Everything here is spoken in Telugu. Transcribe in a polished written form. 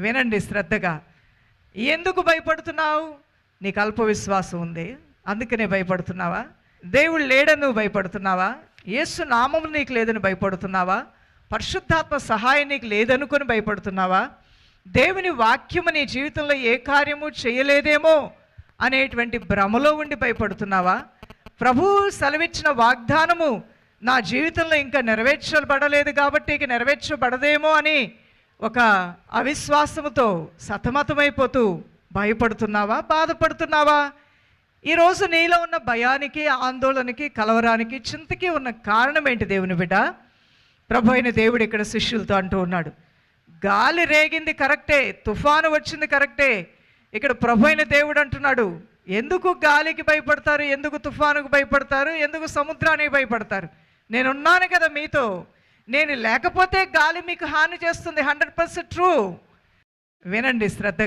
వినండి శ్రద్ధగా. ఎందుకు భయపడుతున్నావు? నీకు అల్ప విశ్వాసం ఉంది, అందుకనే భయపడుతున్నావా? దేవుడు లేడని నువ్వు భయపడుతున్నావా? యేసు నామం నీకు లేదని భయపడుతున్నావా? పరిశుద్ధాత్మ సహాయం నీకు లేదనుకొని భయపడుతున్నావా? దేవుని వాక్యము నీ జీవితంలో ఏ కార్యము చేయలేదేమో అనేటువంటి భ్రమలో ఉండి భయపడుతున్నావా? ప్రభువు సెలవిచ్చిన వాగ్దానము నా జీవితంలో ఇంకా నెరవేర్చబడలేదు కాబట్టి ఇక నెరవేర్చబడదేమో అని ఒక అవిశ్వాసముతో సతమతమైపోతూ భయపడుతున్నావా? బాధపడుతున్నావా? ఈరోజు నీలో ఉన్న భయానికి, ఆందోళనకి, కలవరానికి, చింతకి ఉన్న కారణం ఏంటి దేవుని బిడ్డ? ప్రభు అయిన దేవుడు ఇక్కడ శిష్యులతో అంటూ ఉన్నాడు, గాలి రేగింది కరెక్టే, తుఫాను వచ్చింది కరెక్టే. ఇక్కడ ప్రభు అయిన దేవుడు అంటున్నాడు, ఎందుకు గాలికి భయపడతారు, ఎందుకు తుఫానుకు భయపడతారు, ఎందుకు సముద్రానికి భయపడతారు? నేనున్నాను కదా మీతో. నేను లేకపోతే గాలి మీకు హాని చేస్తుంది. 100% ట్రూ. వినండి శ్రద్ధ.